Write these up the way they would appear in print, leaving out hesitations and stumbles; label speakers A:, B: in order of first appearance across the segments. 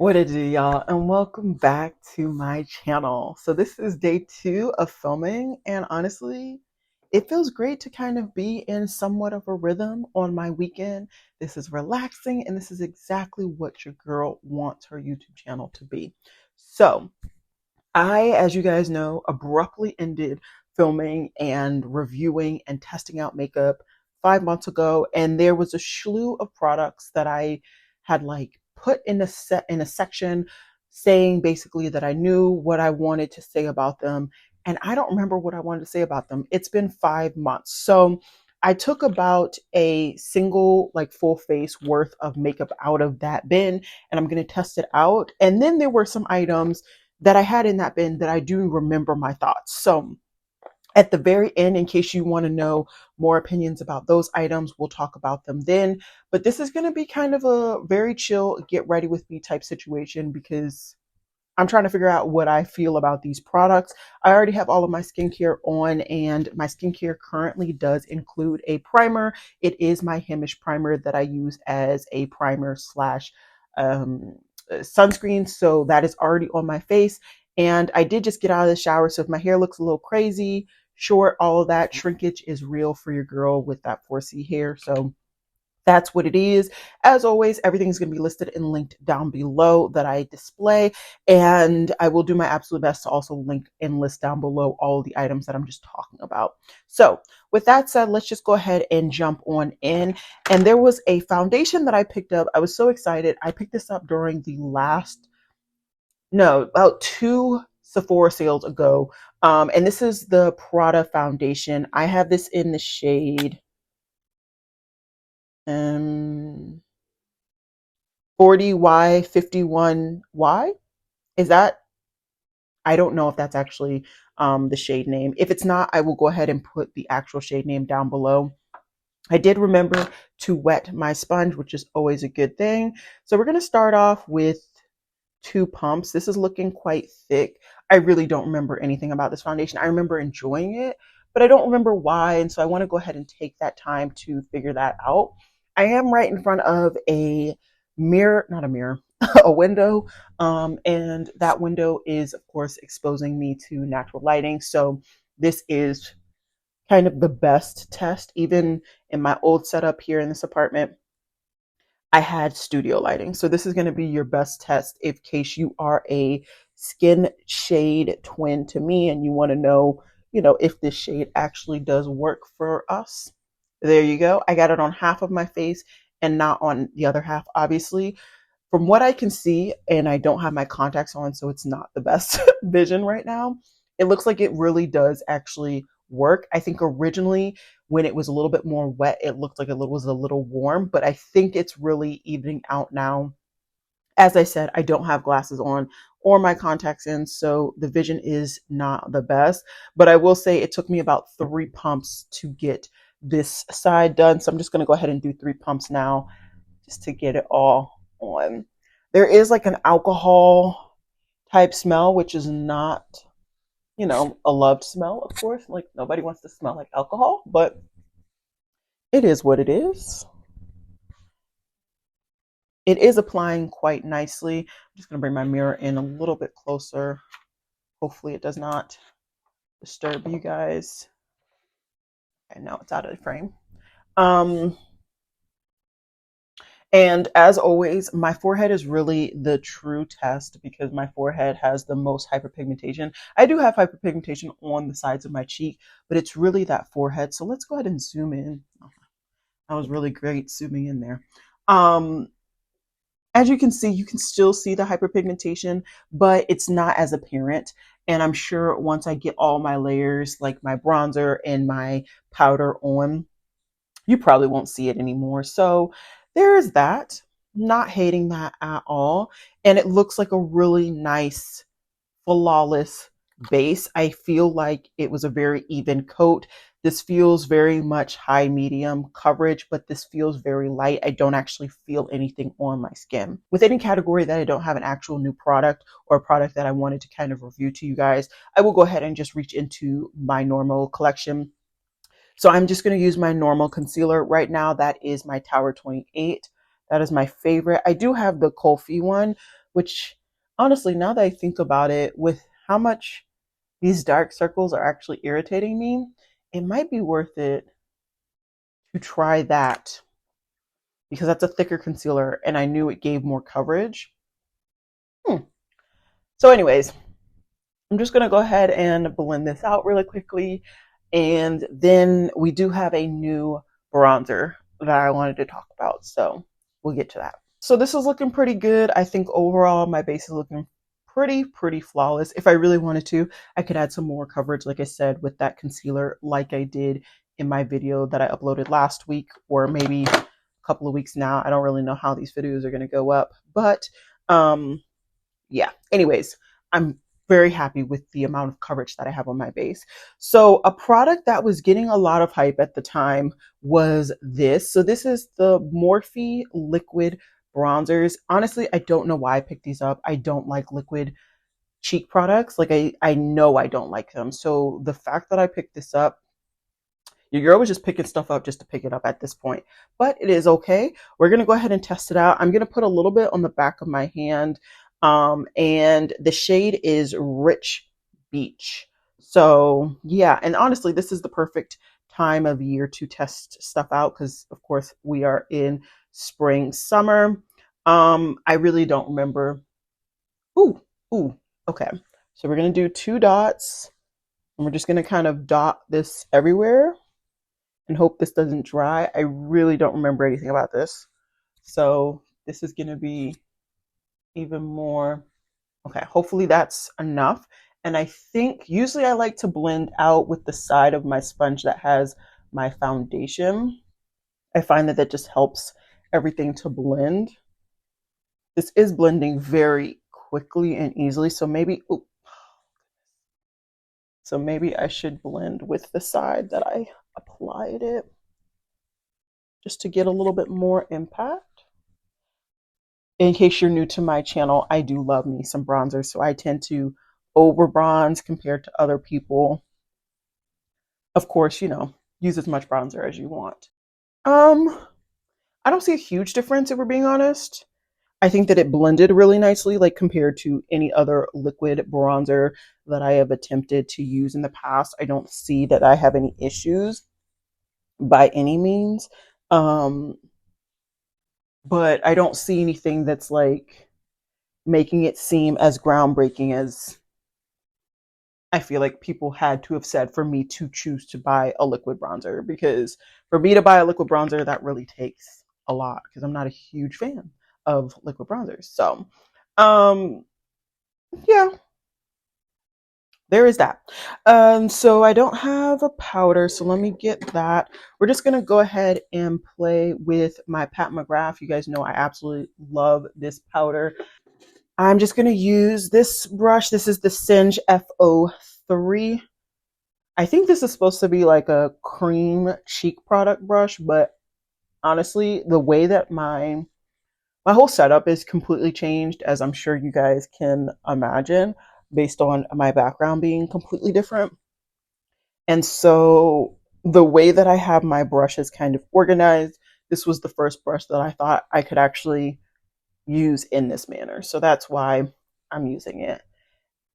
A: What it do, y'all, and welcome back to my channel. So this is day 2 of filming, and honestly, it feels great to kind of be in somewhat of a rhythm on my weekend. This is relaxing, and this is exactly what your girl wants her YouTube channel to be. So as you guys know, abruptly ended filming and reviewing and testing out makeup 5 months ago, and there was a slew of products that I had like put in a section saying basically that I knew what I wanted to say about them, and I don't remember what I wanted to say about them. It's been 5 months, so I took about a single like full face worth of makeup out of that bin, and I'm going to test it out. And then there were some items that I had in that bin that I do remember my thoughts. So at the very end, in case you want to know more opinions about those items, we'll talk about them then. But this is going to be kind of a very chill, get ready with me type situation because I'm trying to figure out what I feel about these products. I already have all of my skincare on, and my skincare currently does include a primer. It is my Hemish primer that I use as a primer slash um, sunscreen. So that is already on my face. And I did just get out of the shower. So if my hair looks a little crazy, short, all of that shrinkage is real for your girl with that 4C hair. So that's what it is. As always, everything is going to be listed and linked down below that I display. And I will do my absolute best to also link and list down below all of the items that I'm just talking about. So with that said, let's just go ahead and jump on in. And there was a foundation that I picked up. I was so excited. I picked this up during the about 2 Sephora sales ago. And this is the Prada foundation. I have this in the shade 40Y, 51Y. Is that, I don't know if that's actually the shade name. If it's not, I will go ahead and put the actual shade name down below. I did remember to wet my sponge, which is always a good thing. So we're going to start off with 2 pumps. This is looking quite thick. I really don't remember anything about this foundation. I remember enjoying it, but I don't remember why. And so I want to go ahead and take that time to figure that out. I am right in front of a mirror, not a mirror, a window. And that window is, of course, exposing me to natural lighting. So this is kind of the best test. Even in my old setup here in this apartment, I had studio lighting. So this is going to be your best test in case you are a skin shade twin to me and you want to know, if this shade actually does work for us. There you go. I got it on half of my face and not on the other half, obviously. From what I can see, and I don't have my contacts on, so it's not the best vision right now, it looks like it really does actually work. I think originally when it was a little bit more wet, it looked like it was a little warm, but I think it's really evening out now. As I said, I don't have glasses on or my contacts in, so the vision is not the best. But I will say it took me about 3 pumps to get this side done. So I'm just going to go ahead and do 3 pumps now just to get it all on. There is like an alcohol type smell, which is not, a loved smell, of course. Like nobody wants to smell like alcohol, but it is what it is. It is applying quite nicely. I'm just going to bring my mirror in a little bit closer. Hopefully it does not disturb you guys. And now it's out of the frame. And as always, my forehead is really the true test because my forehead has the most hyperpigmentation. I do have hyperpigmentation on the sides of my cheek, but it's really that forehead. So let's go ahead and zoom in. That was really great zooming in there. As you can see, you can still see the hyperpigmentation, but it's not as apparent. And I'm sure once I get all my layers, like my bronzer and my powder on, you probably won't see it anymore. So there's that. Not hating that at all. And it looks like a really nice, flawless base. I feel like it was a very even coat. This feels very much high medium coverage, but this feels very light. I don't actually feel anything on my skin. With any category that I don't have an actual new product or a product that I wanted to kind of review to you guys, I will go ahead and just reach into my normal collection. So I'm just going to use my normal concealer right now. That is my Tower 28. That is my favorite. I do have the Colfi one, which honestly, now that I think about it, with how much these dark circles are actually irritating me, it might be worth it to try that because that's a thicker concealer and I knew it gave more coverage. Hmm. So, anyways, I'm just going to go ahead and blend this out really quickly. And then we do have a new bronzer that I wanted to talk about. So we'll get to that. So this is looking pretty good. I think overall my base is looking pretty flawless. If I really wanted to, I could add some more coverage, like I said, with that concealer, like I did in my video that I uploaded last week, or maybe a couple of weeks now. I don't really know how these videos are going to go up, but yeah. Anyways, I'm very happy with the amount of coverage that I have on my base. So a product that was getting a lot of hype at the time was this. So this is the Morphe liquid bronzers. Honestly, I don't know why I picked these up. I don't like liquid cheek products. Like I know I don't like them. So the fact that I picked this up, your girl was just picking stuff up just to pick it up at this point, but it is okay. We're going to go ahead and test it out. I'm going to put a little bit on the back of my hand. And the shade is Rich Beach. So yeah, and honestly, this is the perfect time of year to test stuff out because of course we are in spring, summer. I really don't remember. Ooh, ooh, okay. So we're going to do 2 dots and we're just going to kind of dot this everywhere and hope this doesn't dry. I really don't remember anything about this. So this is going to be even more. Okay, hopefully that's enough. And I think usually I like to blend out with the side of my sponge that has my foundation. I find that that just helps everything to blend. This is blending very quickly and easily. So maybe I should blend with the side that I applied it just to get a little bit more impact. In case you're new to my channel, I do love me some bronzer, so I tend to over bronze compared to other people. Of course, use as much bronzer as you want. I don't see a huge difference if we're being honest. I think that it blended really nicely, like compared to any other liquid bronzer that I have attempted to use in the past. I don't see that I have any issues by any means. But I don't see anything that's like making it seem as groundbreaking as I feel like people had to have said for me to choose to buy a liquid bronzer. Because for me to buy a liquid bronzer, that really takes a lot because I'm not a huge fan of liquid bronzers. So, um, yeah, there is that. So I don't have a powder, so let me get that. We're just gonna go ahead and play with my Pat McGrath. You guys know I absolutely love this powder. I'm just going to use this brush. This is the Singe FO3. I think this is supposed to be like a cream cheek product brush, but honestly, the way that my whole setup is completely changed, as I'm sure you guys can imagine, based on my background being completely different. And so the way that I have my brushes kind of organized, this was the first brush that I thought I could actually use in this manner. So that's why I'm using it.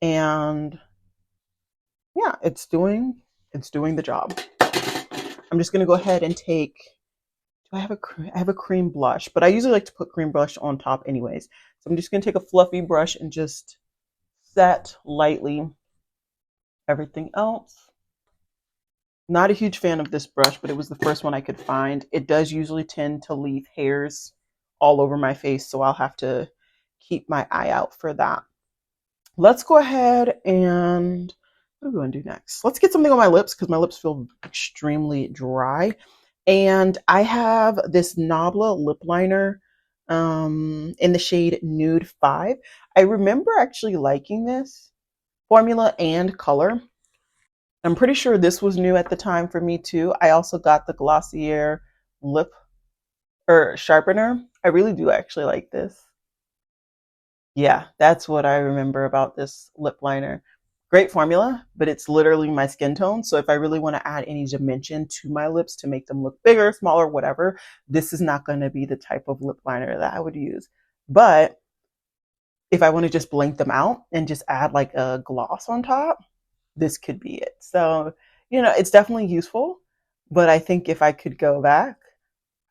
A: And yeah, it's doing the job. I'm just going to go ahead and take, I have a cream blush, but I usually like to put cream blush on top anyways. So I'm just going to take a fluffy brush and just set lightly everything else. Not a huge fan of this brush, but it was the first one I could find. It does usually tend to leave hairs all over my face, so I'll have to keep my eye out for that. Let's go ahead and what are we going to do next? Let's get something on my lips because my lips feel extremely dry. And I have this Nabla lip liner in the shade Nude 5. I remember actually liking this formula and color. I'm pretty sure this was new at the time for me too. I also got the Glossier lip or sharpener. I really do actually like this. Yeah, that's what I remember about this lip liner. Great formula, but it's literally my skin tone. So if I really want to add any dimension to my lips to make them look bigger, smaller, whatever, this is not going to be the type of lip liner that I would use. But if I want to just blink them out and just add like a gloss on top, this could be it. So, it's definitely useful, but I think if I could go back,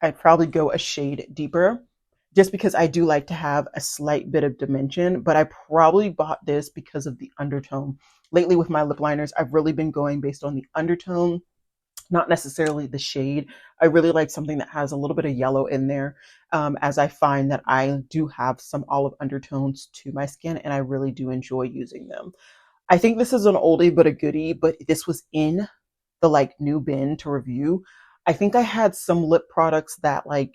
A: I'd probably go a shade deeper just because I do like to have a slight bit of dimension, but I probably bought this because of the undertone. Lately with my lip liners, I've really been going based on the undertone, not necessarily the shade. I really like something that has a little bit of yellow in there, as I find that I do have some olive undertones to my skin and I really do enjoy using them. I think this is an oldie but a goodie, but this was in the like new bin to review. I think I had some lip products that like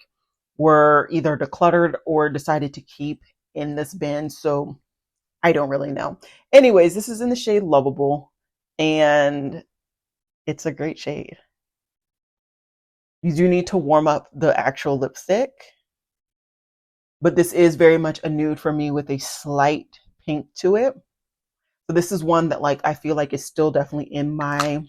A: were either decluttered or decided to keep in this bin, so I don't really know. Anyways, this is in the shade Lovable, and it's a great shade. You do need to warm up the actual lipstick, but this is very much a nude for me with a slight pink to it. So this is one that like I feel like is still definitely in my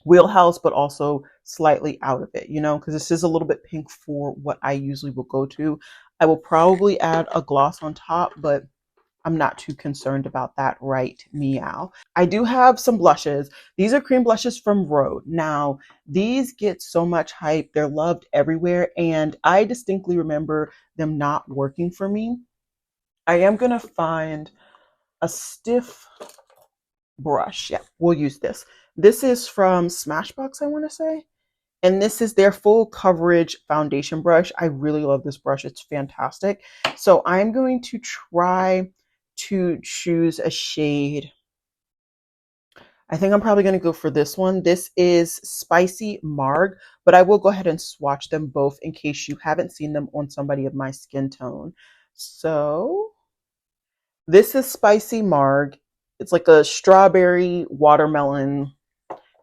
A: wheelhouse, but also slightly out of it, because this is a little bit pink for what I usually will go to. I will probably add a gloss on top, but I'm not too concerned about that right meow. I do have some blushes. These are cream blushes from Shroud. Now, these get so much hype. They're loved everywhere, and I distinctly remember them not working for me. I am going to find a stiff brush. Yeah, we'll use this. This is from Smashbox, I want to say. And this is their full coverage foundation brush. I really love this brush. It's fantastic. So I'm going to try to choose a shade. I think I'm probably going to go for this one. This is Spicy Marg, but I will go ahead and swatch them both in case you haven't seen them on somebody of my skin tone. So this is Spicy Marg. It's like a strawberry watermelon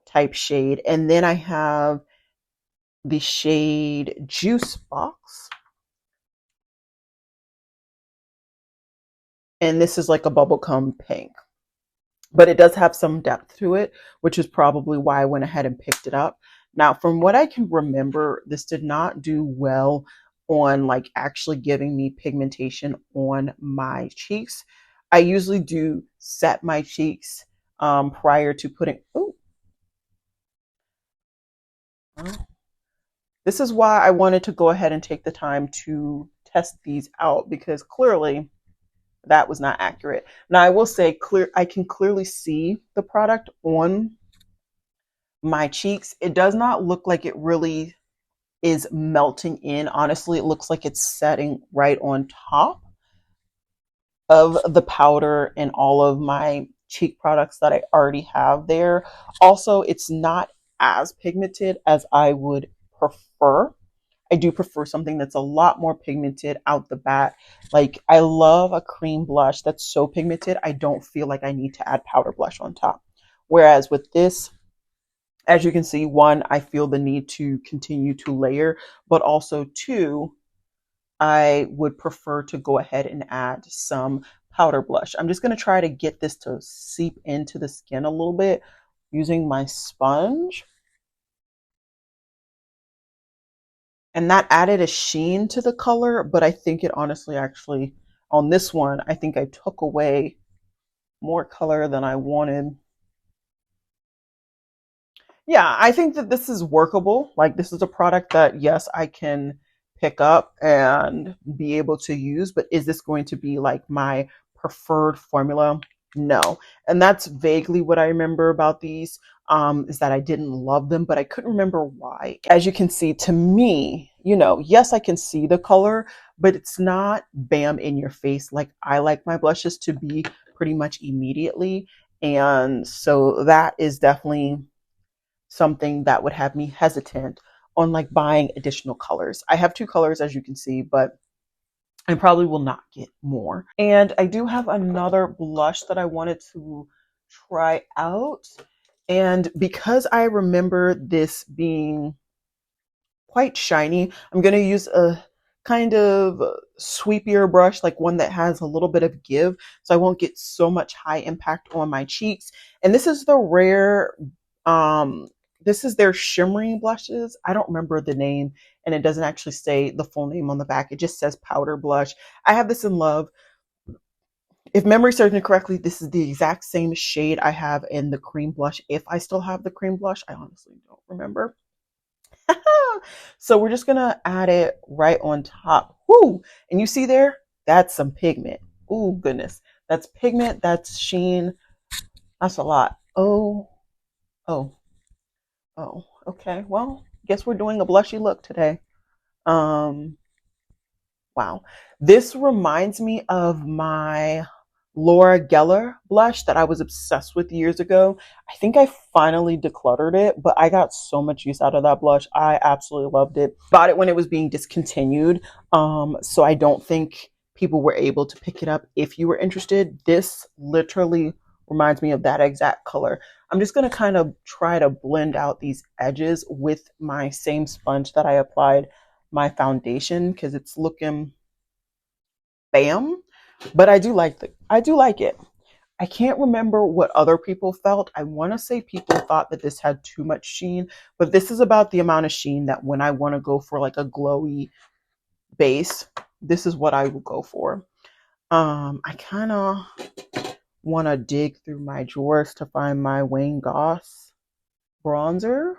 A: type shade. And then I have the shade Juice Box. And this is like a bubblegum pink. But it does have some depth to it, which is probably why I went ahead and picked it up. Now, from what I can remember, this did not do well on like actually giving me pigmentation on my cheeks. I usually do set my cheeks prior to putting, ooh, this is why I wanted to go ahead and take the time to test these out, because clearly that was not accurate. Now I will say I can clearly see the product on my cheeks. It does not look like it really is melting in. Honestly, it looks like it's setting right on top of the powder and all of my cheek products that I already have there. Also, it's not as pigmented as I would prefer. I do prefer something that's a lot more pigmented out the bat. Like, I love a cream blush that's so pigmented, I don't feel like I need to add powder blush on top. Whereas with this, as you can see, one, I feel the need to continue to layer, but also two, I would prefer to go ahead and add some powder blush. I'm just going to try to get this to seep into the skin a little bit using my sponge. And that added a sheen to the color, but I think it honestly actually, on this one, I think I took away more color than I wanted. Yeah, I think that this is workable. Like, this is a product that, yes, I can pick up and be able to use, but is this going to be like my preferred formula? No. And that's vaguely what I remember about these, is that I didn't love them, but I couldn't remember why. As you can see, to me, yes, I can see the color, but it's not bam in your face. Like, I like my blushes to be pretty much immediately. And so that is definitely something that would have me hesitant on like buying additional colors. I have two colors, as you can see, but I probably will not get more. And I do have another blush that I wanted to try out. And because I remember this being quite shiny, I'm going to use a kind of sweepier brush, like one that has a little bit of give, so I won't get so much high impact on my cheeks. And this is the Rare, this is their shimmering blushes. I don't remember the name, and it doesn't actually say the full name on the back. It just says powder blush. I have this in love. If memory serves me correctly, this is the exact same shade I have in the cream blush. If I still have the cream blush, I honestly don't remember. So we're just gonna add it right on top. Woo! And you see there, that's some pigment. Oh goodness, that's pigment. That's sheen. That's a lot. Oh, oh, oh. Okay. Well, guess we're doing a blushy look today. Um, Wow. This reminds me of my Laura Geller blush that I was obsessed with years ago. I think I finally decluttered it, but I got so much use out of that blush. I absolutely loved it. Bought it when it was being discontinued. So I don't think people were able to pick it up if you were interested. This literally reminds me of that exact color. I'm just going to kind of try to blend out these edges with my same sponge that I applied my foundation because it's looking bam. But I do like it. I can't remember what other people felt. I want to say people thought that this had too much sheen, but this is about the amount of sheen that when I want to go for like a glowy base, this is what I will go for. I kind of want to dig through my drawers to find my Wayne Goss bronzer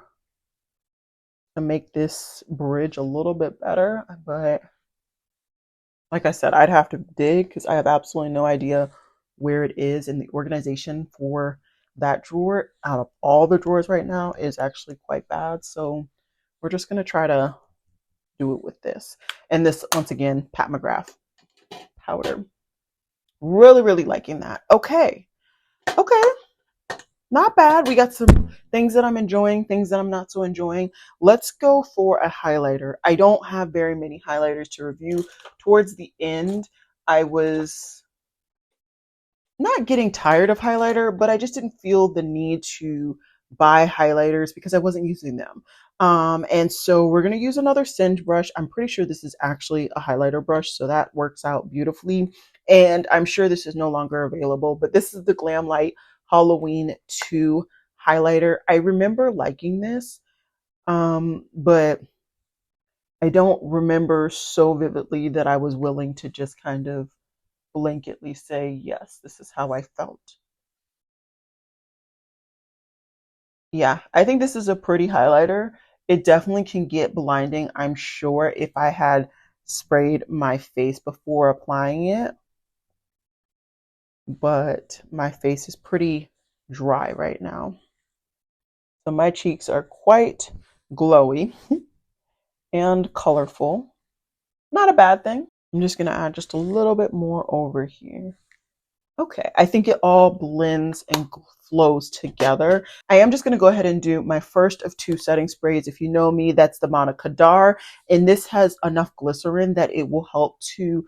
A: to make this bridge a little bit better, but like I said, I'd have to dig because I have absolutely no idea where it is in the organization for that drawer. Out of all the drawers right now is actually quite bad. So we're just going to try to do it with this. And this, once again, Pat McGrath powder. Really, really liking that. Okay. Okay. Not bad. We got some things that I'm enjoying, things that I'm not so enjoying. Let's go for a highlighter. I don't have very many highlighters to review. Towards the end, I was not getting tired of highlighter, but I just didn't feel the need to buy highlighters because I wasn't using them. And so we're going to use another Singe brush. I'm pretty sure this is actually a highlighter brush, so that works out beautifully. And I'm sure this is no longer available, but this is the Glam Light Halloween 2 highlighter. I remember liking this, but I don't remember so vividly that I was willing to just kind of blanketly say, yes, this is how I felt. Yeah, I think this is a pretty highlighter. It definitely can get blinding, I'm sure, if I had sprayed my face before applying it. But my face is pretty dry right now. So my cheeks are quite glowy and colorful. Not a bad thing. I'm just going to add just a little bit more over here. Okay, I think it all blends and flows together. I am just going to go ahead and do my first of 2 setting sprays. If you know me, that's the Monica Dar, and this has enough glycerin that it will help to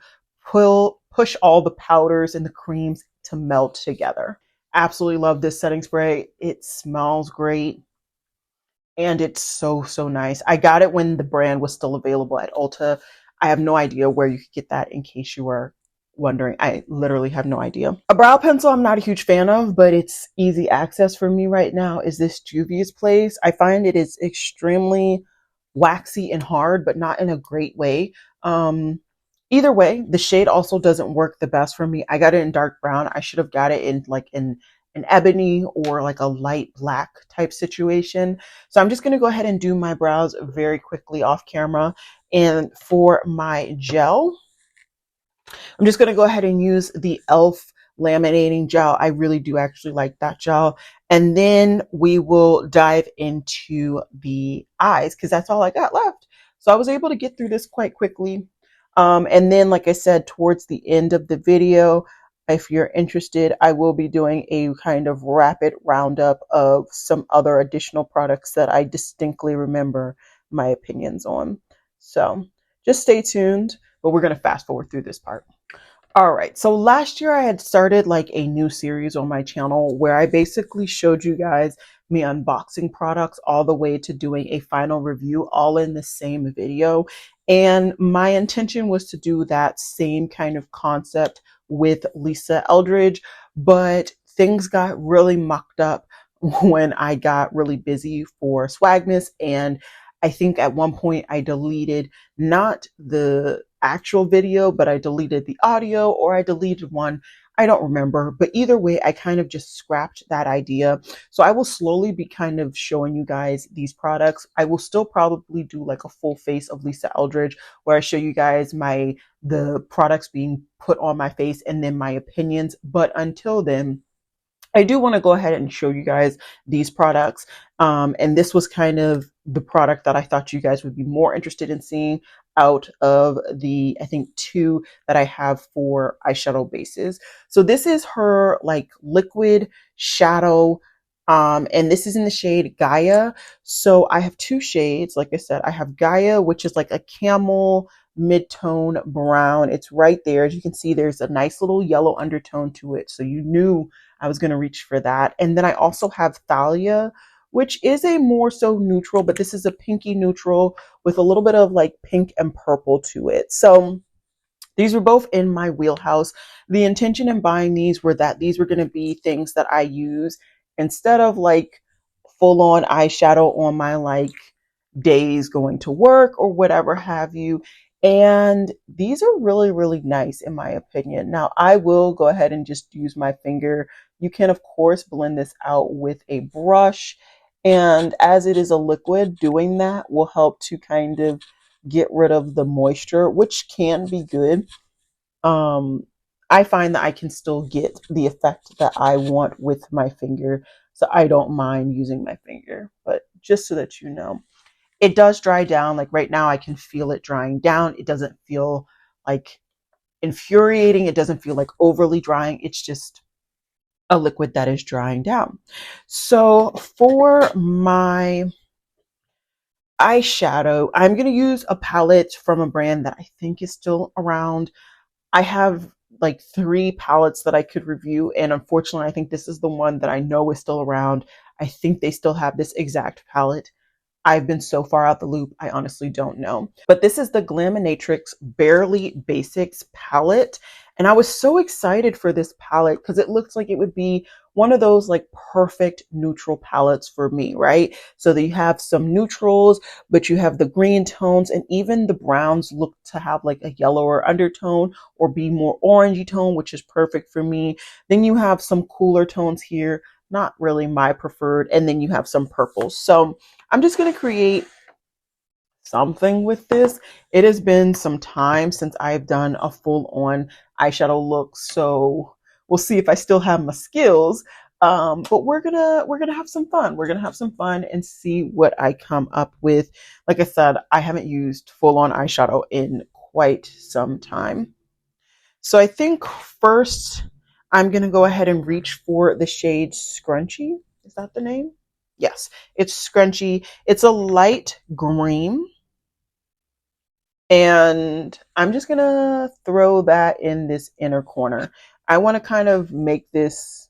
A: push all the powders and the creams to melt together. Absolutely love this setting spray. It smells great. And it's so, so nice. I got it when the brand was still available at Ulta. I have no idea where you could get that in case you were wondering. I literally have no idea. A brow pencil I'm not a huge fan of, but it's easy access for me right now is this Juvia's Place. I find it is extremely waxy and hard, but not in a great way. Either way, the shade also doesn't work the best for me. I got it in dark brown. I should have got it in like in an ebony or like a light black type situation. So I'm just going to go ahead and do my brows very quickly off camera. And for my gel, I'm just going to go ahead and use the e.l.f. laminating gel. I really do actually like that gel. And then we will dive into the eyes because that's all I got left. So I was able to get through this quite quickly. And then, like I said, towards the end of the video, if you're interested, I will be doing a kind of rapid roundup of some other additional products that I distinctly remember my opinions on. So just stay tuned, but we're going to fast forward through this part. All right, so last year I had started like a new series on my channel where I basically showed you guys me unboxing products all the way to doing a final review all in the same video. And my intention was to do that same kind of concept with Lisa Eldridge, but things got really mucked up when I got really busy for Swagmas, and I think at one point I deleted not the actual video, but I deleted the audio, or I deleted one. I don't remember, but either way, I kind of just scrapped that idea. So I will slowly be kind of showing you guys these products. I will still probably do like a full face of Lisa Eldridge where I show you guys the products being put on my face and then my opinions. But until then, I do want to go ahead and show you guys these products. And this was kind of the product that I thought you guys would be more interested in seeing out of the, I think, two that I have for eyeshadow bases. So this is her like liquid shadow. And this is in the shade Gaia. So I have two shades. Like I said, I have Gaia, which is like a camel mid-tone brown. It's right there. As you can see, there's a nice little yellow undertone to it. So you knew I was going to reach for that. And then I also have Thalia, which is a more so neutral, but this is a pinky neutral with a little bit of like pink and purple to it. So these were both in my wheelhouse. The intention in buying these were that these were going to be things that I use instead of like full on eyeshadow on my like days going to work or whatever have you. And these are really, really nice in my opinion. Now I will go ahead and just use my finger. You can of course blend this out with a brush. And as it is a liquid, doing that will help to kind of get rid of the moisture, which can be good. Um, I find that I can still get the effect that I want with my finger. So I don't mind using my finger, but just so that you know, it does dry down. Like right now I can feel it drying down. It doesn't feel like infuriating. It doesn't feel like overly drying. It's just a liquid that is drying down. So for my eyeshadow, I'm going to use a palette from a brand that I think is still around. I have like 3 palettes that I could review, and unfortunately I think this is the one that I know is still around. I think they still have this exact palette. I've been so far out the loop, I honestly don't know. But this is the Glaminatrix Barely Basics palette. And I was so excited for this palette because it looks like it would be one of those like perfect neutral palettes for me, right? So that you have some neutrals, but you have the green tones, and even the browns look to have like a yellower undertone or be more orangey tone, which is perfect for me. Then you have some cooler tones here, not really my preferred, and then you have some purples. So I'm just going to create something with this. It has been some time since I've done a full on eyeshadow look, so we'll see if I still have my skills. But we're gonna have some fun. We're gonna have some fun and see what I come up with. Like I said, I haven't used full on eyeshadow in quite some time. So I think first I'm gonna go ahead and reach for the shade Scrunchy. Is that the name? Yes, it's Scrunchy. It's a light green. And I'm just gonna throw that in this inner corner. I want to kind of make this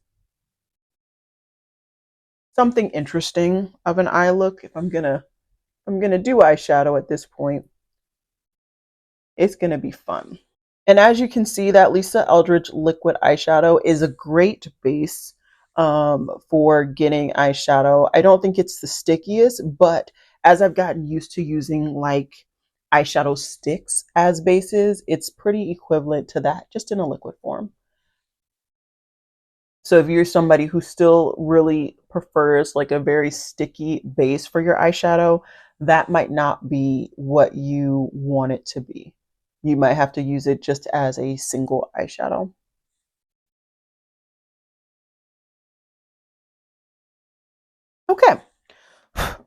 A: something interesting of an eye look. If I'm gonna do eyeshadow at this point, it's gonna be fun. And as you can see, that Lisa Eldridge liquid eyeshadow is a great base for getting eyeshadow. I don't think it's the stickiest, but as I've gotten used to using like eyeshadow sticks as bases, it's pretty equivalent to that, just in a liquid form. So if you're somebody who still really prefers like a very sticky base for your eyeshadow, that might not be what you want it to be. You might have to use it just as a single eyeshadow. Okay.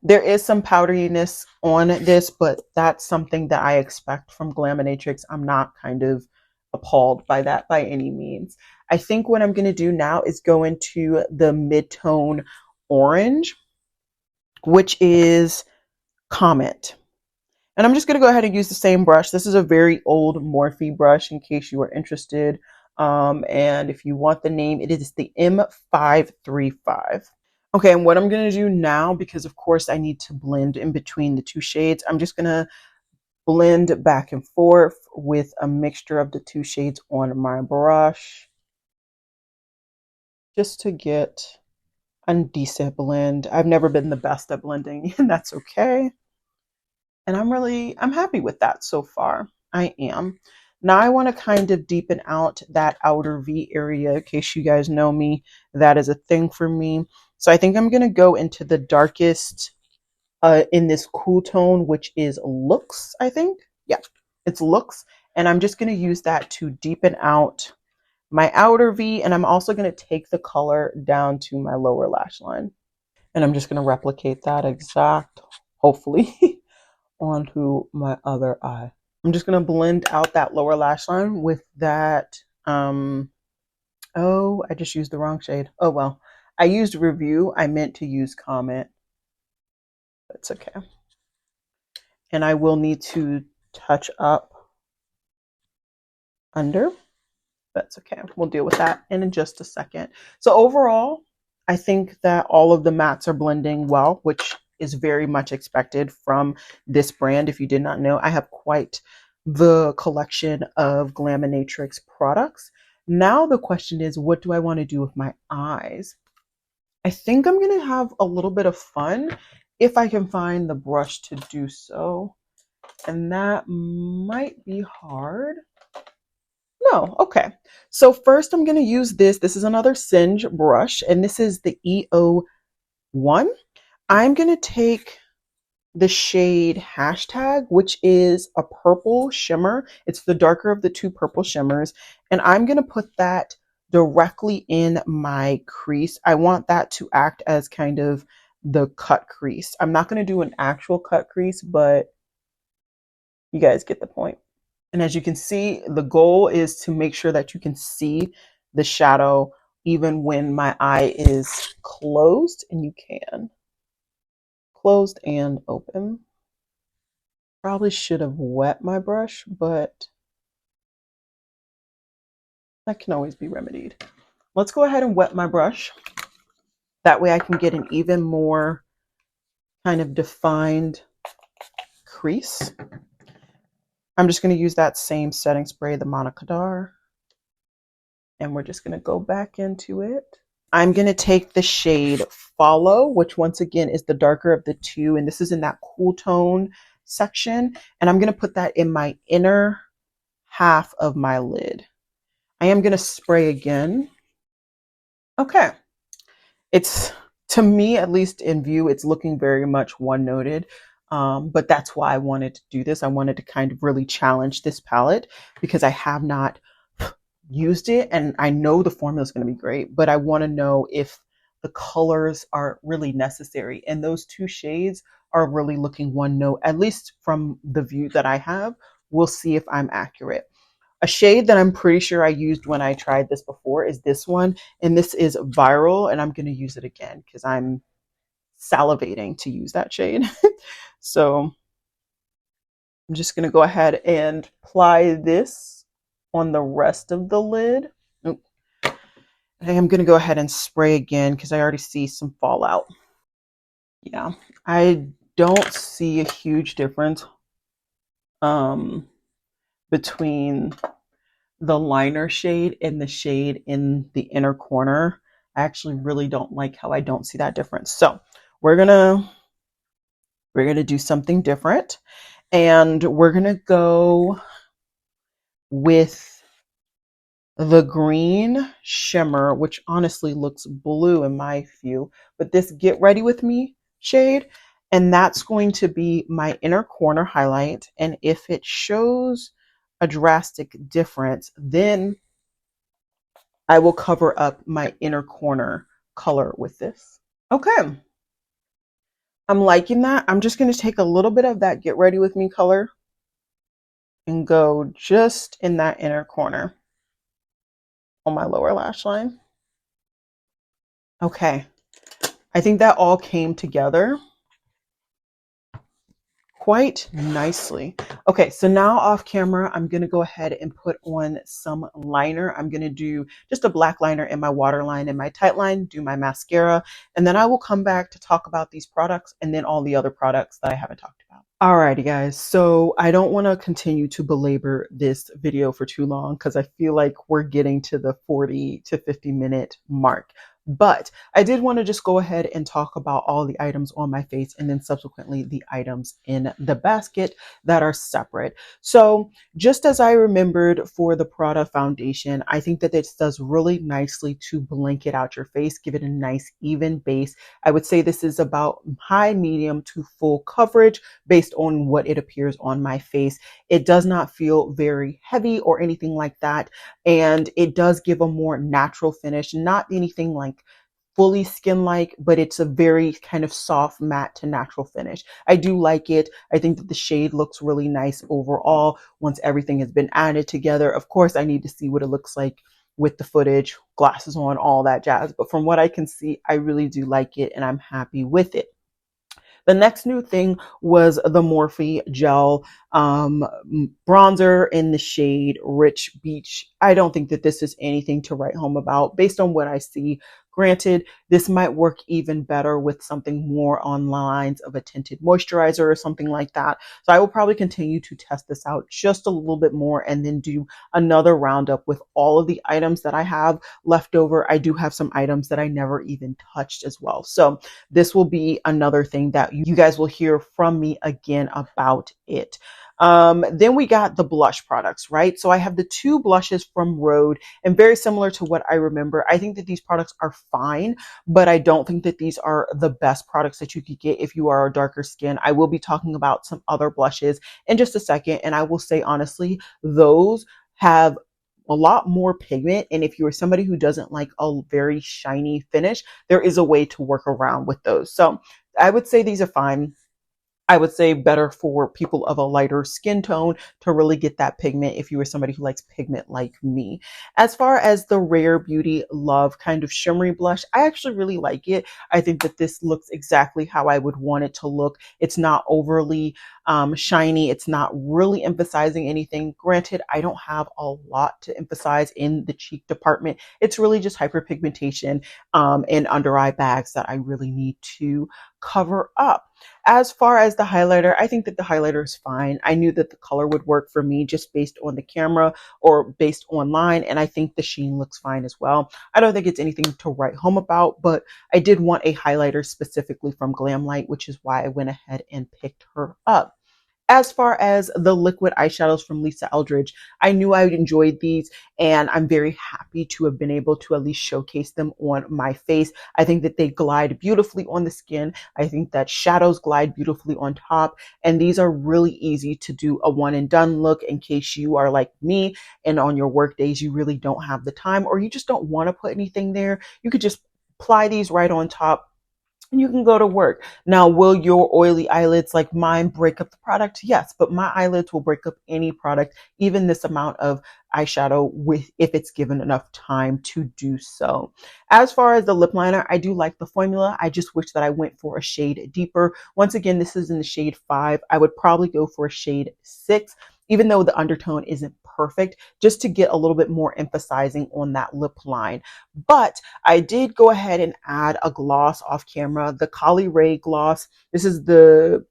A: There is some powderiness on this, but that's something that I expect from Glaminatrix. I'm not kind of appalled by that by any means. I think what I'm going to do now is go into the mid-tone orange, which is Comet. And I'm just going to go ahead and use the same brush. This is a very old Morphe brush in case you are interested. And if you want the name, it is the M535. Okay, and what I'm going to do now, because of course I need to blend in between the two shades, I'm just going to blend back and forth with a mixture of the two shades on my brush just to get a decent blend. I've never been the best at blending, and that's okay. And I'm happy with that so far. I am. Now I want to kind of deepen out that outer V area. In case you guys know me, that is a thing for me. So I think I'm going to go into the darkest in this cool tone, which is Looks, I think. Yeah, it's Looks. And I'm just going to use that to deepen out my outer V. And I'm also going to take the color down to my lower lash line. And I'm just going to replicate that exact, hopefully, onto my other eye. I'm just going to blend out that lower lash line with that. Oh, I just used the wrong shade. Oh, well. I used Review. I meant to use Comment. That's okay. And I will need to touch up under. That's okay. We'll deal with that in just a second. So overall, I think that all of the mattes are blending well, which is very much expected from this brand. If you did not know, I have quite the collection of Glaminatrix products. Now the question is, what do I want to do with my eyes? I think I'm going to have a little bit of fun if I can find the brush to do so. And that might be hard. No, okay. So first I'm going to use this. This is another Singe brush, and this is the EO1. I'm going to take the shade Hashtag, which is a purple shimmer. It's the darker of the two purple shimmers, and I'm going to put that directly in my crease. I want that to act as kind of the cut crease. I'm not going to do an actual cut crease, but you guys get the point. And as you can see, the goal is to make sure that you can see the shadow even when my eye is closed, and you can. Closed and open. Probably should have wet my brush, but that can always be remedied. Let's go ahead and wet my brush. That way I can get an even more kind of defined crease. I'm just going to use that same setting spray, the Monokodar, and we're just going to go back into it. I'm going to take the shade Follow, which once again is the darker of the two, and this is in that cool tone section, and I'm going to put that in my inner half of my lid. I am going to spray again. Okay. It's, to me, at least in view, it's looking very much one-noted. But that's why I wanted to do this. I wanted to kind of really challenge this palette because I have not used it, and I know the formula is going to be great, but I want to know if the colors are really necessary. And those two shades are really looking one note, at least from the view that I have. We'll see if I'm accurate. A shade that I'm pretty sure I used when I tried this before is this one, and this is Viral, and I'm going to use it again because I'm salivating to use that shade. So I'm just going to go ahead and apply this on the rest of the lid. Oop. I am going to go ahead and spray again because I already see some fallout. Yeah, I don't see a huge difference between the liner shade and the shade in the inner corner. I actually really don't like how I don't see that difference. So we're gonna do something different, and we're gonna go with the green shimmer, which honestly looks blue in my view, but this Get Ready With Me shade, and that's going to be my inner corner highlight. And if it shows a drastic difference, then I will cover up my inner corner color with this. Okay. I'm liking that. I'm just going to take a little bit of that Get Ready With Me color and go just in that inner corner on my lower lash line. Okay. I think that all came together quite nicely. Okay, so now off camera, I'm going to go ahead and put on some liner. I'm going to do just a black liner in my waterline and my tight line, do my mascara, and then I will come back to talk about these products and then all the other products that I haven't talked about. Alrighty guys, so I don't want to continue to belabor this video for too long because I feel like we're getting to the 40 to 50 minute mark. But I did want to just go ahead and talk about all the items on my face and then subsequently the items in the basket that are separate. So just as I remembered for the Prada foundation, I think that this does really nicely to blanket out your face, give it a nice even base. I would say this is about high, medium to full coverage based on what it appears on my face. It does not feel very heavy or anything like that. And it does give a more natural finish, not anything like fully skin like, but it's a very kind of soft matte to natural finish. I do like it. I think that the shade looks really nice overall once everything has been added together. Of course, I need to see what it looks like with the footage, glasses on, all that jazz. But from what I can see, I really do like it and I'm happy with it. The next new thing was the Morphe Gel bronzer in the shade Rich Beach. I don't think that this is anything to write home about based on what I see. Granted, this might work even better with something more on lines of a tinted moisturizer or something like that. So I will probably continue to test this out just a little bit more and then do another roundup with all of the items that I have left over. I do have some items that I never even touched as well. So this will be another thing that you guys will hear from me again about it. Then we got the blush products, right? So I have the two blushes from Shroud, and very similar to what I remember. I think that these products are fine, but I don't think that these are the best products that you could get if you are a darker skin. I will be talking about some other blushes in just a second, and I will say honestly, those have a lot more pigment. And if you're somebody who doesn't like a very shiny finish, there is a way to work around with those. So I would say these are fine. I would say better for people of a lighter skin tone to really get that pigment if you were somebody who likes pigment like me. As far as the Rare Beauty Love kind of shimmery blush, I actually really like it. I think that this looks exactly how I would want it to look. It's not overly shiny. It's not really emphasizing anything. Granted, I don't have a lot to emphasize in the cheek department. It's really just hyperpigmentation and under eye bags that I really need to cover up. As far as the highlighter, I think that the highlighter is fine. I knew that the color would work for me just based on the camera or based online, and I think the sheen looks fine as well. I don't think it's anything to write home about, but I did want a highlighter specifically from Glamlight, which is why I went ahead and picked her up. As far as the liquid eyeshadows from Lisa Eldridge, I knew I enjoyed these and I'm very happy to have been able to at least showcase them on my face. I think that they glide beautifully on the skin. I think that shadows glide beautifully on top, and these are really easy to do a one and done look in case you are like me and on your work days you really don't have the time or you just don't want to put anything there. You could just apply these right on top and you can go to work. Now, will your oily eyelids like mine break up the product? Yes, but my eyelids will break up any product, even this amount of eyeshadow with if it's given enough time to do so. As far as the lip liner, I do like the formula. I just wish that I went for a shade deeper. Once again, this is in the shade 5. I would probably go for a shade 6, even though the undertone isn't perfect, just to get a little bit more emphasizing on that lip line. But I did go ahead and add a gloss off camera, the Kali Ray gloss. This is the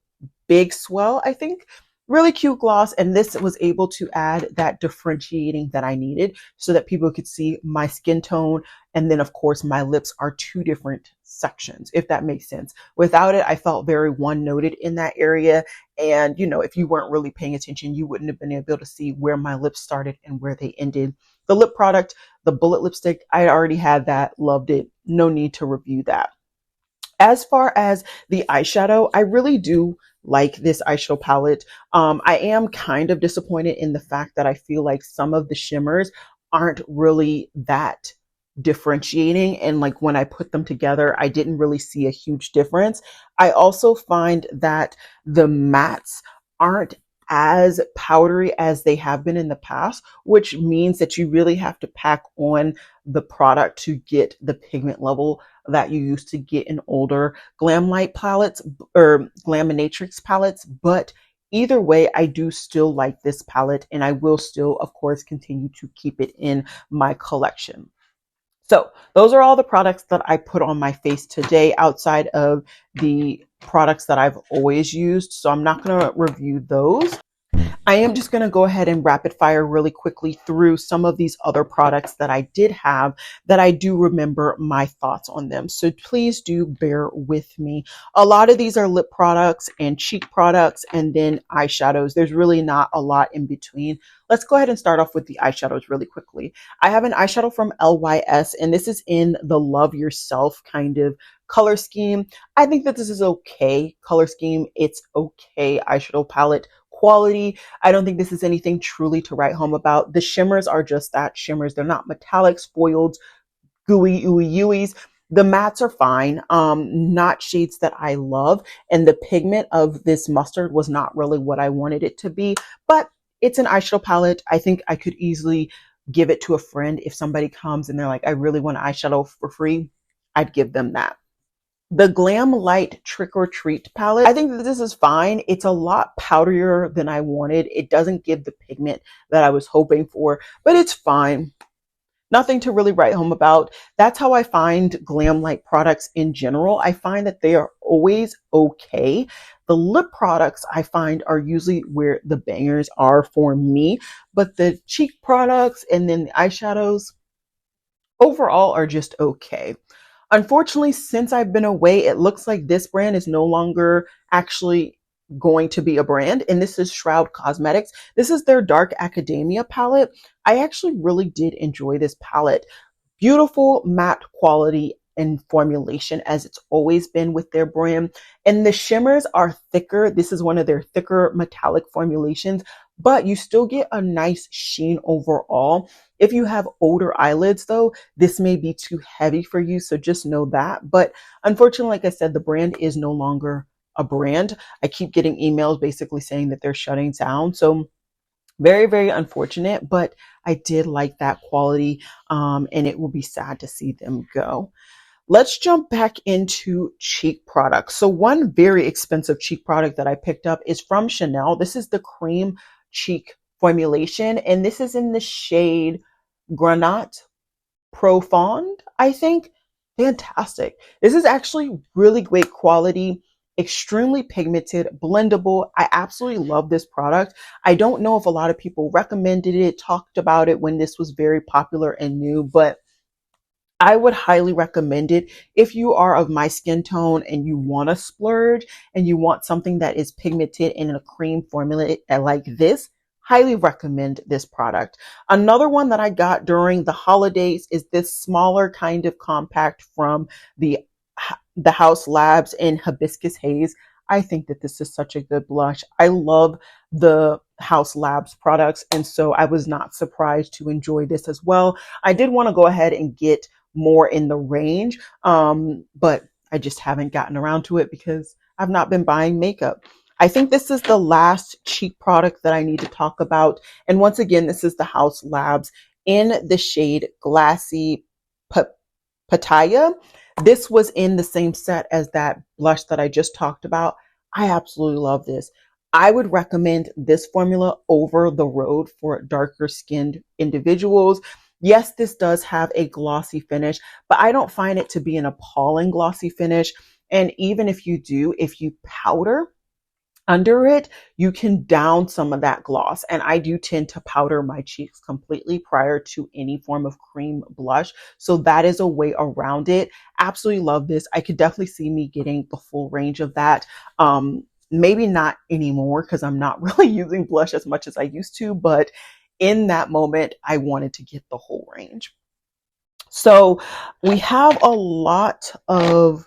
A: Big Swell, I think. Really cute gloss, and this was able to add that differentiating that I needed so that people could see my skin tone, and then of course my lips are two different sections, if that makes sense. Without it, I felt very one-noted in that area, and you know, if you weren't really paying attention, you wouldn't have been able to see where my lips started and where they ended. The lip product, the Bullet lipstick, I already had that, loved it, no need to review that. As far as the eyeshadow, I really do like this eyeshadow palette. I am kind of disappointed in the fact that I feel like some of the shimmers aren't really that differentiating. And like when I put them together, I didn't really see a huge difference. I also find that the mattes aren't as powdery as they have been in the past, which means that you really have to pack on the product to get the pigment level that you used to get in older Glamlight palettes or Glaminatrix palettes. But either way, I do still like this palette, and I will still, of course, continue to keep it in my collection. So those are all the products that I put on my face today outside of the products that I've always used. So I'm not going to review those. I am just going to go ahead and rapid fire really quickly through some of these other products that I did have that I do remember my thoughts on them. So please do bear with me. A lot of these are lip products and cheek products and then eyeshadows. There's really not a lot in between. Let's go ahead and start off with the eyeshadows really quickly. I have an eyeshadow from LYS and this is in the Love Yourself kind of color scheme. I think that this is okay color scheme. It's okay eyeshadow palette quality. I don't think this is anything truly to write home about. The shimmers are just that, shimmers. They're not metallic, spoiled, gooey, ooey, ooeys. The mattes are fine, not shades that I love. And the pigment of this mustard was not really what I wanted it to be, but it's an eyeshadow palette. I think I could easily give it to a friend. If somebody comes and they're like, I really want eyeshadow for free, I'd give them that. The Glam Light Trick or Treat palette, I think that this is fine. It's a lot powderier than I wanted. It doesn't give the pigment that I was hoping for, but it's fine. Nothing to really write home about. That's how I find Glam Light products in general. I find that they are always okay. The lip products I find are usually where the bangers are for me, but the cheek products and then the eyeshadows overall are just okay. Unfortunately, since I've been away, it looks like this brand is no longer actually going to be a brand, and this is Shroud Cosmetics. This is their Dark Academia palette. I actually really did enjoy this palette. Beautiful matte quality and formulation as it's always been with their brand. And the shimmers are thicker. This is one of their thicker metallic formulations, but you still get a nice sheen overall. If you have older eyelids though, this may be too heavy for you. So just know that. But unfortunately, like I said, the brand is no longer a brand. I keep getting emails basically saying that they're shutting down. So very, very unfortunate, but I did like that quality. And it will be sad to see them go. Let's jump back into cheek products. So one very expensive cheek product that I picked up is from Chanel. This is the cream cheek formulation, and this is in the shade Granat Profonde, I think. Fantastic. This is actually really great quality, extremely pigmented, blendable. I absolutely love this product. I don't know if a lot of people recommended it, talked about it when this was very popular and new, but I would highly recommend it if you are of my skin tone and you want to splurge and you want something that is pigmented in a cream formula like this. Highly recommend this product. Another one that I got during the holidays is this smaller kind of compact from the House Labs in Hibiscus Haze. I think that this is such a good blush. I love the House Labs products, and so I was not surprised to enjoy this as well. I did want to go ahead and get more in the range, but I just haven't gotten around to it because I've not been buying makeup. I think this is the last cheek product that I need to talk about. And once again, this is the House Labs in the shade Glassy Pattaya. This was in the same set as that blush that I just talked about. I absolutely love this. I would recommend this formula over the Road for darker skinned individuals. Yes, this does have a glossy finish, but I don't find it to be an appalling glossy finish. And even if you do, if you powder under it, you can down some of that gloss. And I do tend to powder my cheeks completely prior to any form of cream blush. So that is a way around it. Absolutely love this. I could definitely see me getting the full range of that. Maybe not anymore because I'm not really using blush as much as I used to, but in that moment, I wanted to get the whole range. So we have a lot of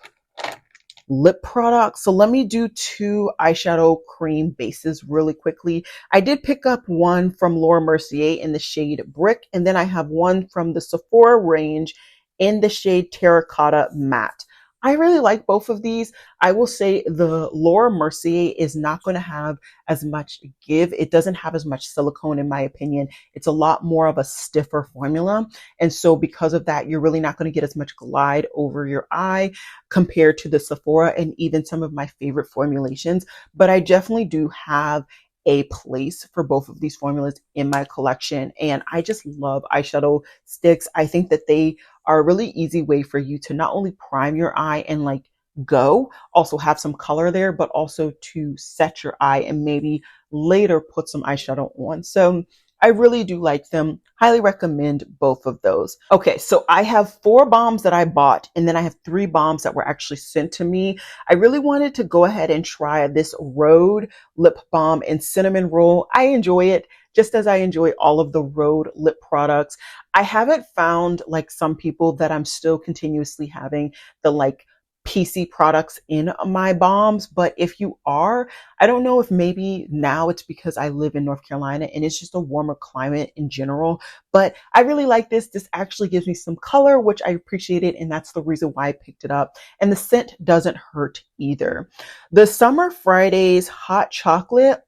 A: lip products. So let me do 2 eyeshadow cream bases really quickly. I did pick up one from Laura Mercier in the shade Brick, and then I have one from the Sephora range in the shade Terracotta Matte. I really like both of these. I will say the Laura Mercier is not going to have as much give. It doesn't have as much silicone in my opinion. It's a lot more of a stiffer formula. And so because of that, you're really not going to get as much glide over your eye compared to the Sephora and even some of my favorite formulations. But I definitely do have a place for both of these formulas in my collection. And I just love eyeshadow sticks. I think that they are a really easy way for you to not only prime your eye and like go, also have some color there, but also to set your eye and maybe later put some eyeshadow on. So I really do like them. Highly recommend both of those. Okay, so I have 4 bombs that I bought, and then I have 3 bombs that were actually sent to me. I really wanted to go ahead and try this Rhode lip balm and cinnamon roll. I enjoy it just as I enjoy all of the Rhode lip products. I haven't found, like some people, that I'm still continuously having the like PC products in my bombs, but if you are, I don't know if maybe now it's because I live in North Carolina and it's just a warmer climate in general, but I really like this. This actually gives me some color, which I appreciate it, and that's the reason why I picked it up. And the scent doesn't hurt either. The Summer Fridays hot chocolate,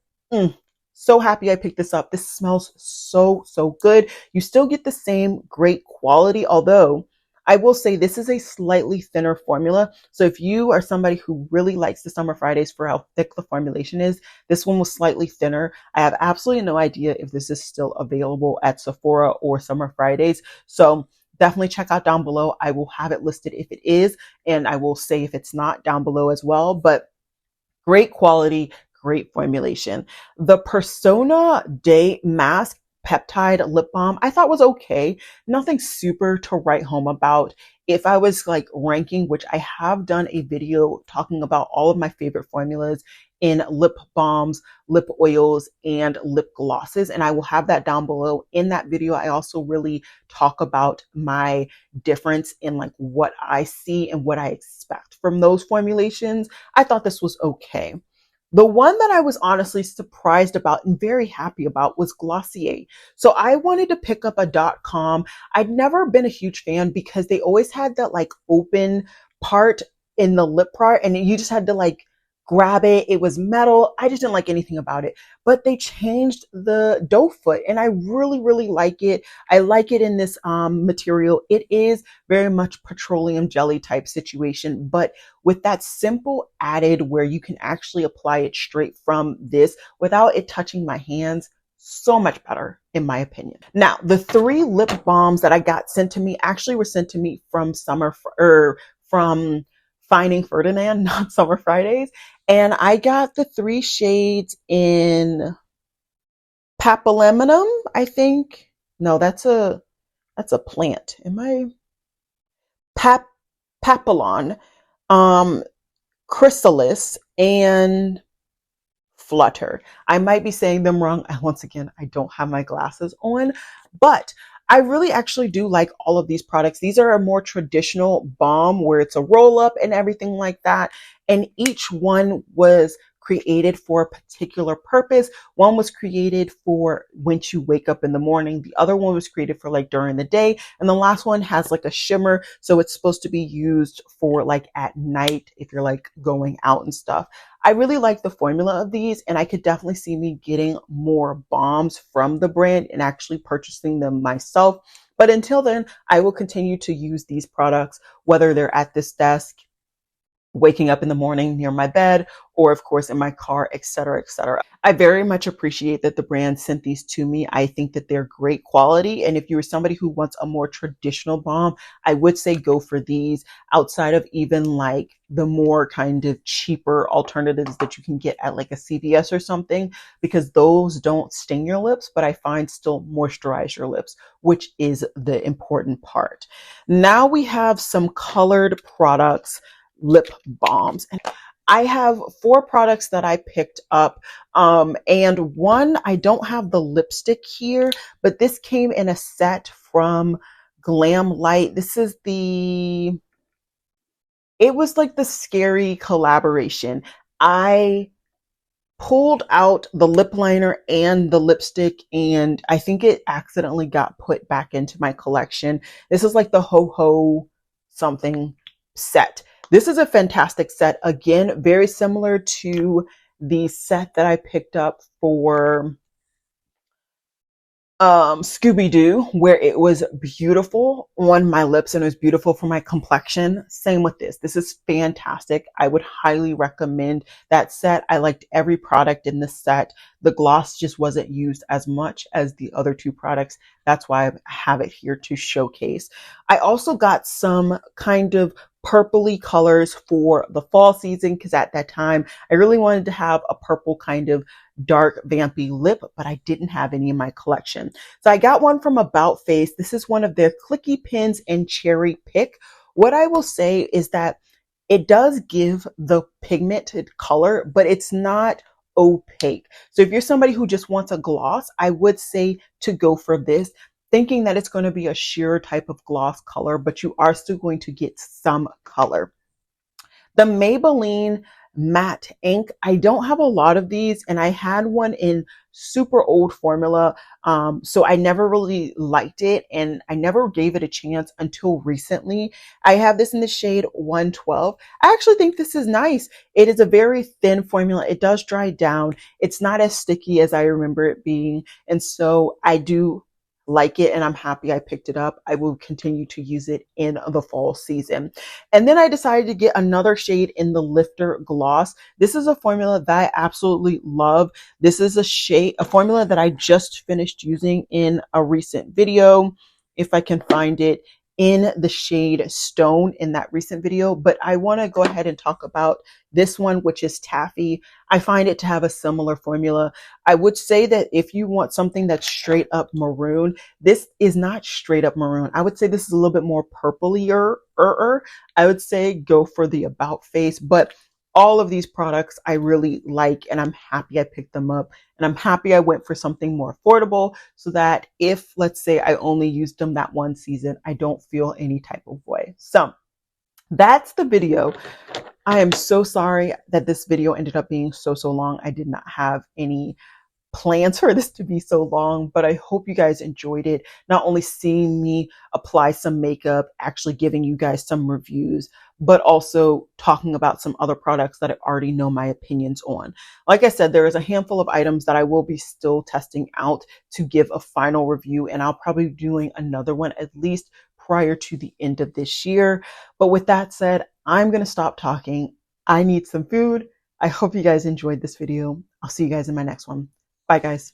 A: so happy I picked this up. This smells so good. You still get the same great quality, although I will say this is a slightly thinner formula. So if you are somebody who really likes the Summer Fridays for how thick the formulation is, this one was slightly thinner. I have absolutely no idea if this is still available at Sephora or Summer Fridays. So definitely check out down below. I will have it listed if it is, and I will say if it's not down below as well. But great quality, great formulation. The Persona Day Mask Peptide Lip Balm I thought was okay. Nothing super to write home about. If I was like ranking, which I have done a video talking about all of my favorite formulas in lip balms, lip oils, and lip glosses, and I will have that down below. In that video, I also really talk about my difference in like what I see and what I expect from those formulations. I thought this was okay. The one that I was honestly surprised about and very happy about was Glossier. So I wanted to pick up a .com. I'd never been a huge fan because they always had that like open part in the lip part and you just had to like grab it. It was metal. I just didn't like anything about it. But they changed the doe foot and I really like it. I like it in this material. It is very much petroleum jelly type situation, but with that simple added where you can actually apply it straight from this without it touching my hands, so much better in my opinion. Now, the 3 lip balms that I got sent to me actually were sent to me from from Finding Ferdinand, not Summer Fridays. And I got the 3 shades in Papillium, I think. No, that's a plant. Am I Papillon, Chrysalis, and Flutter. I might be saying them wrong. Once again, I don't have my glasses on, but I really actually do like all of these products. These are a more traditional balm where it's a roll up and everything like that. And each one was created for a particular purpose. One was created for when you wake up in the morning. The other one was created for like during the day. And the last one has like a shimmer. So it's supposed to be used for like at night if you're like going out and stuff. I really like the formula of these and I could definitely see me getting more balms from the brand and actually purchasing them myself. But until then, I will continue to use these products, whether they're at this desk, waking up in the morning near my bed, or of course in my car, etc., etc. I very much appreciate that the brand sent these to me. I think that they're great quality. And if you're somebody who wants a more traditional balm, I would say go for these outside of even like the more kind of cheaper alternatives that you can get at like a CVS or something, because those don't sting your lips, but I find still moisturize your lips, which is the important part. Now we have some colored products, lip balms. And I have 4 products that I picked up. And one, I don't have the lipstick here, but this came in a set from Glam Light. This is it was like the scary collaboration. I pulled out the lip liner and the lipstick, and I think it accidentally got put back into my collection. This is like the Ho Ho something set. This is a fantastic set. Again, very similar to the set that I picked up for Scooby-Doo, where it was beautiful on my lips and it was beautiful for my complexion. Same with this. This is fantastic. I would highly recommend that set. I liked every product in the set. The gloss just wasn't used as much as the other 2 products. That's why I have it here to showcase. I also got some kind of purpley colors for the fall season, because at that time I really wanted to have a purple kind of dark vampy lip, but I didn't have any in my collection. So I got one from About Face. This is one of their clicky pins in Cherry Pick. What I will say is that it does give the pigmented color, but it's not opaque. So if you're somebody who just wants a gloss, I would say to go for this, thinking that it's going to be a sheer type of gloss color, but you are still going to get some color. The Maybelline matte ink, I don't have a lot of these, and I had one in super old formula, so I never really liked it, and I never gave it a chance until recently. I have this in the shade 112. I actually think this is nice. It is a very thin formula. It does dry down. It's not as sticky as I remember it being, and so I do like it, and I'm happy I picked it up. I will continue to use it in the fall season. And then I decided to get another shade in the Lifter Gloss. This is a formula that I absolutely love. This is a formula that I just finished using in a recent video, if I can find it, in the shade Stone in that recent video. But I want to go ahead and talk about this one, which is Taffy. I find it to have a similar formula. I would say that if you want something that's straight up maroon, this is not straight up maroon. I would say this is a little bit more purplier. I would say go for the About Face, but all of these products I really like, and I'm happy I picked them up, and I'm happy I went for something more affordable so that if, let's say, I only used them that one season, I don't feel any type of way. So that's the video. I am so sorry that this video ended up being so long. I did not have any plans for this to be so long, but I hope you guys enjoyed it. Not only seeing me apply some makeup, actually giving you guys some reviews, but also talking about some other products that I already know my opinions on. Like I said, there is a handful of items that I will be still testing out to give a final review, and I'll probably be doing another one at least prior to the end of this year. But with that said, I'm going to stop talking. I need some food. I hope you guys enjoyed this video. I'll see you guys in my next one. Bye, guys.